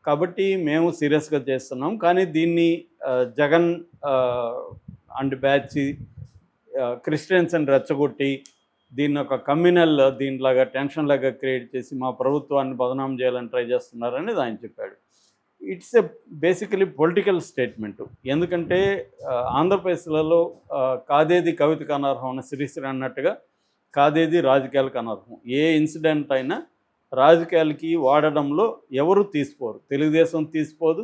కాబట్టి మేము సీరియస్‌గా చేస్తున్నాం. కానీ దీన్ని జగన్ ఆహ్, అండ్ బ్యాచ్ క్రిస్టియన్స్‌ని రెచ్చగొట్టి దీన్నొక కమ్యూనల్ దీనిలాగా టెన్షన్‌లాగా క్రియేట్ చేసి మా ప్రభుత్వాన్ని బదనాం చేయాలని ట్రై చేస్తున్నారనేది ఆయన చెప్పాడు. It's a basically political statement. ఎందుకంటే ఆంధ్రప్రదేశ్‌లలో కాదేది కవితకు అనర్హం అని శ్రీశ్రీ అన్నట్టుగా కాదేది రాజకీయాలకు అనర్హం. ఏ ఇన్సిడెంట్ అయినా రాజకీయాలకి వాడడంలో ఎవరు తీసిపోరు. తెలుగుదేశం తీసిపోదు,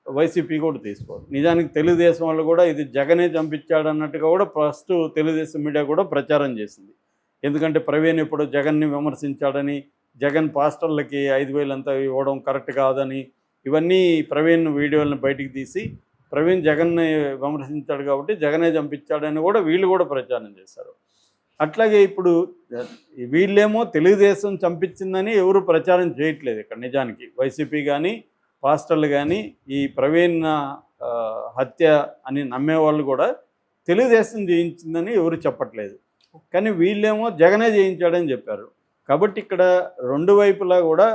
వైసీపీ కూడా తీసిపోదు. నిజానికి తెలుగుదేశం వాళ్ళు కూడా ఇది జగనే చంపించాడన్నట్టుగా కూడా ఫస్ట్ తెలుగుదేశం మీడియా కూడా ప్రచారం చేసింది. ఎందుకంటే ప్రవీణ్ ఇప్పుడు జగన్‌ని విమర్శించాడని, జగన్ పాస్టర్లకి 5,000 అంతా ఇవ్వడం కరెక్ట్ కాదని, ఇవన్నీ ప్రవీణ్ వీడియోలను బయటికి తీసి ప్రవీణ్ జగన్‌ని విమర్శించాడు కాబట్టి జగనే చంపించాడని కూడా వీళ్ళు కూడా ప్రచారం చేశారు. అట్లాగే ఇప్పుడు వీళ్ళేమో తెలుగుదేశం చంపించిందని ఎవరు ప్రచారం చేయట్లేదు ఇక్కడ నిజానికి. వైసీపీ కానీ, పాస్టర్లు కానీ ఈ ప్రవీణ్ హత్య అని నమ్మేవాళ్ళు కూడా తెలుగుదేశం చేయించిందని ఎవరు చెప్పట్లేదు. కానీ వీళ్ళేమో జగనే చేయించాడని చెప్పారు. కాబట్టి ఇక్కడ రెండు వైపులా కూడా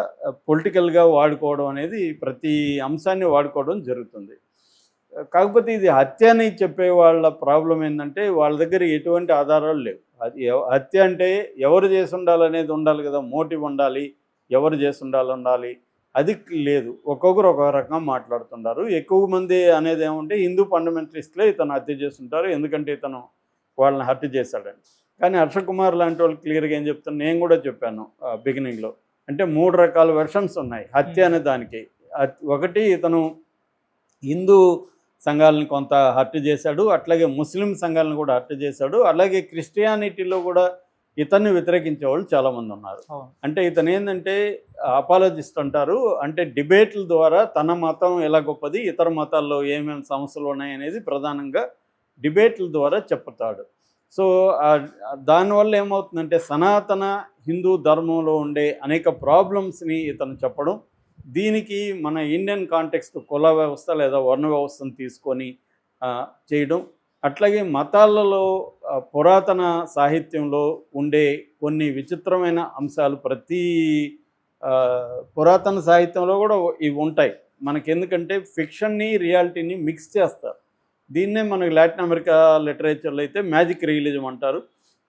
పొలిటికల్గా వాడుకోవడం అనేది ప్రతి అంశాన్ని వాడుకోవడం జరుగుతుంది. కాకపోతే ఇది హత్య అని చెప్పే వాళ్ళ ప్రాబ్లం ఏంటంటే వాళ్ళ దగ్గర ఎటువంటి ఆధారాలు లేవు. అది హత్య అంటే ఎవరు చేసి ఉండాలనేది ఉండాలి కదా, మోటివ్ ఉండాలి, ఎవరు చేసి ఉండాలి అది లేదు. ఒక్కొక్కరు ఒక రకంగా మాట్లాడుతుంటారు. ఎక్కువ మంది అనేది ఏమంటే హిందూ ఫండమెంటలిస్టులే ఇతను హత్య చేస్తుంటారు, ఎందుకంటే ఇతను వాళ్ళని హత్య చేశాడని. కానీ హర్ష కుమార్ లాంటి వాళ్ళు క్లియర్గా ఏం చెప్తాను, నేను కూడా చెప్పాను బిగినింగ్లో, అంటే 3 రకాల వెర్షన్స్ ఉన్నాయి హత్య అనే దానికి. ఒకటి ఇతను హిందూ సంఘాలను కొంత హత్య చేశాడు, అట్లాగే ముస్లిం సంఘాలను కూడా హత్య చేశాడు, అలాగే క్రిస్టియానిటీలో కూడా ఇతన్ని వ్యతిరేకించే వాళ్ళు చాలామంది ఉన్నారు. అంటే ఇతను ఏంటంటే అపాలజిస్ట్ అంటారు, అంటే డిబేట్ల ద్వారా తన మతం ఎలా గొప్పది, ఇతర మతాల్లో ఏమేమి సమస్యలు ఉన్నాయనేది ప్రధానంగా డిబేట్ల ద్వారా చెప్తాడు. సో దానివల్ల ఏమవుతుందంటే సనాతన హిందూ ధర్మంలో ఉండే అనేక ప్రాబ్లమ్స్ని ఇతను చెప్పడం, దీనికి మన ఇండియన్ కాంటెక్స్ట్ కుల వ్యవస్థ లేదా వర్ణ వ్యవస్థను తీసుకొని చేయడం, అట్లాగే మతాలలో పురాతన సాహిత్యంలో ఉండే కొన్ని విచిత్రమైన అంశాలు ప్రతి పురాతన సాహిత్యంలో కూడా ఇవి ఉంటాయి. మనకెందుకంటే ఫిక్షన్ని రియాలిటీని మిక్స్ చేస్తారు. దీన్నే మనకి లాటిన్ అమెరికా లిటరేచర్లో అయితే మ్యాజిక్ రియలిజం అంటారు.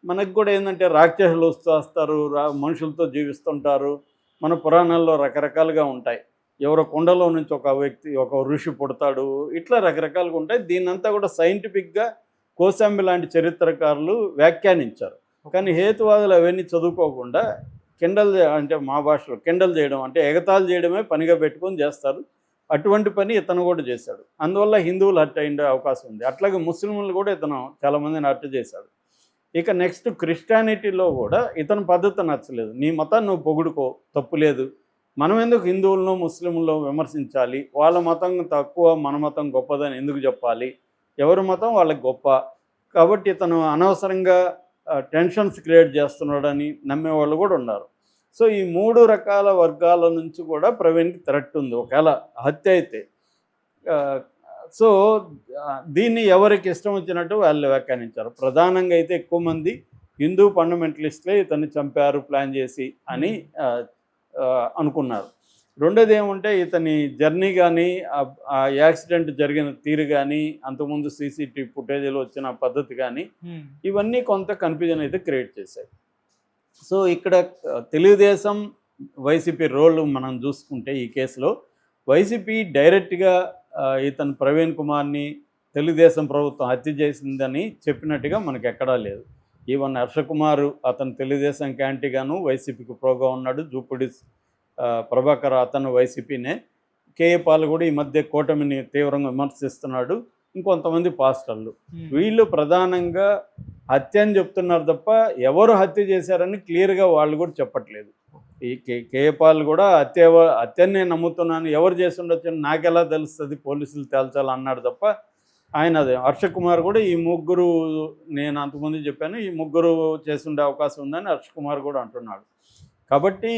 మనకు కూడా ఏంటంటే రాక్షసులు వస్తారు, మనుషులతో జీవిస్తుంటారు. మన పురాణాల్లో రకరకాలుగా ఉంటాయి. ఎవరో కొండలో నుంచి ఒక వ్యక్తి, ఒక ఋషి పుడతాడు, ఇట్లా రకరకాలుగా ఉంటాయి. దీన్నంతా కూడా సైంటిఫిక్గా కోశాంబి లాంటి చరిత్రకారులు వ్యాఖ్యానించారు. కానీ హేతువాదులు అవన్నీ చదువుకోకుండా కిండల్, అంటే మా భాషలో కిండల్ చేయడం అంటే ఎగతాళి చేయడమే పనిగా పెట్టుకొని చేస్తారు. అటువంటి పని ఇతను కూడా చేశాడు. అందువల్ల హిందువులు హత్య అయ్యే అవకాశం ఉంది. అట్లాగే ముస్లింలు కూడా ఇతను చాలామందిని హత్య చేశాడు. ఇక నెక్స్ట్ క్రిస్టియానిటీలో కూడా ఇతని పద్ధతి నచ్చలేదు. నీ మతాన్ని నువ్వు పొగుడుకో, తప్పు లేదు, మనం ఎందుకు హిందువులను ముస్లింలను విమర్శించాలి, వాళ్ళ మతం తక్కువ మన మతం గొప్పదని ఎందుకు చెప్పాలి, ఎవరి మతం వాళ్ళకి గొప్ప, కాబట్టి ఇతను అనవసరంగా టెన్షన్స్ క్రియేట్ చేస్తున్నాడని నమ్మేవాళ్ళు కూడా ఉన్నారు. సో ఈ 3 రకాల వర్గాల నుంచి కూడా ప్రవీణ్కి థ్రెట్ ఉంది ఒకవేళ హత్య అయితే. సో దీన్ని ఎవరికి ఇష్టం వచ్చినట్టు వాళ్ళు వ్యాఖ్యానించారు. ప్రధానంగా అయితే ఎక్కువ మంది హిందూ ఫండమెంటలిస్టులే ఇతన్ని చంపారు ప్లాన్ చేసి అని అనుకున్నారు. రెండోది ఏమంటే ఇతని జర్నీ కానీ, ఆ యాక్సిడెంట్ జరిగిన తీరు కానీ, అంతకుముందు సీసీటీవీ ఫుటేజ్లో వచ్చిన పద్ధతి కానీ, ఇవన్నీ కొంత కన్ఫ్యూజన్ అయితే క్రియేట్ చేశాయి. సో ఇక్కడ తెలుగుదేశం వైసీపీ రోల్ మనం చూసుకుంటే ఈ కేసులో వైసీపీ డైరెక్ట్గా ఇతను ప్రవీణ్ కుమార్ని తెలుగుదేశం ప్రభుత్వం హత్య చేసిందని చెప్పినట్టుగా మనకు ఎక్కడా లేదు. ఈవెన్ హర్ష కుమార్ అతను తెలుగుదేశం క్యాంటీగాను వైసీపీకి ప్రోగా ఉన్నాడు. జూపుడి ప్రభాకర్ అతను వైసీపీనే. కేఏ పాల్ కూడా ఈ మధ్య కూటమిని తీవ్రంగా విమర్శిస్తున్నాడు. ఇంకొంతమంది పాస్టర్లు, వీళ్ళు ప్రధానంగా హత్య అని చెప్తున్నారు తప్ప ఎవరు హత్య చేశారని క్లియర్గా వాళ్ళు కూడా చెప్పట్లేదు. ఈ కేఏ పాల్ కూడా హత్యని నేను నమ్ముతున్నాను, ఎవరు చేసి ఉండొచ్చు నాకెలా తెలుస్తుంది, పోలీసులు తేల్చాలి అన్నాడు తప్ప ఆయన అదే. హర్ష కుమార్ కూడా ఈ ముగ్గురు, నేను అంతకుముందు చెప్పాను, ఈ ముగ్గురు చేసి ఉండే అవకాశం ఉందని హర్ష కుమార్ కూడా అంటున్నాడు. కాబట్టి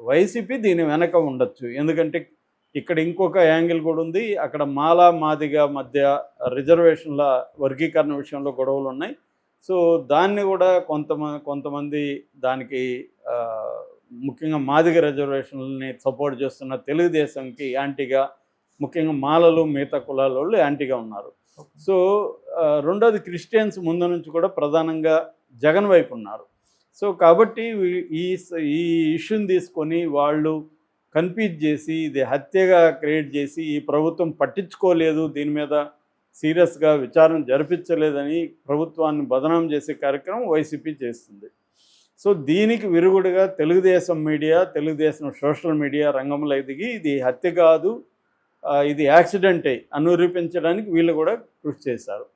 వైసీపీ దీని వెనక ఉండొచ్చు. ఎందుకంటే ఇక్కడ ఇంకొక యాంగిల్ కూడా ఉంది. అక్కడ మాలా మాదిగ మధ్య రిజర్వేషన్ల వర్గీకరణ విషయంలో గొడవలు ఉన్నాయి. సో దాన్ని కూడా కొంతమంది దానికి ముఖ్యంగా మాదిగ రిజర్వేషన్లని సపోర్ట్ చేస్తున్న తెలుగుదేశంకి యాంటీగా, ముఖ్యంగా మాలలు మిగతా కులాల వాళ్ళు యాంటీగా ఉన్నారు. సో రెండోది క్రిస్టియన్స్ ముందు నుంచి కూడా ప్రధానంగా జగన్ వైపు ఉన్నారు. సో కాబట్టి ఈ ఇష్యూని తీసుకొని వాళ్ళు కన్ఫ్యూజ్ చేసి ఇది హత్యగా క్రియేట్ చేసి ఈ ప్రభుత్వం పట్టించుకోలేదు, దీని మీద సీరియస్గా విచారణ జరిపించలేదని ప్రభుత్వాన్ని బదనాం చేసే కార్యక్రమం వైసీపీ చేస్తుంది. సో దీనికి విరుగుడుగా Telugu Desam media, Telugu Desam social media రంగంలో దిగి ఇది హత్య కాదు, ఇది యాక్సిడెంటే అని నిరూపించడానికి వీళ్ళు కూడా కృషి చేశారు.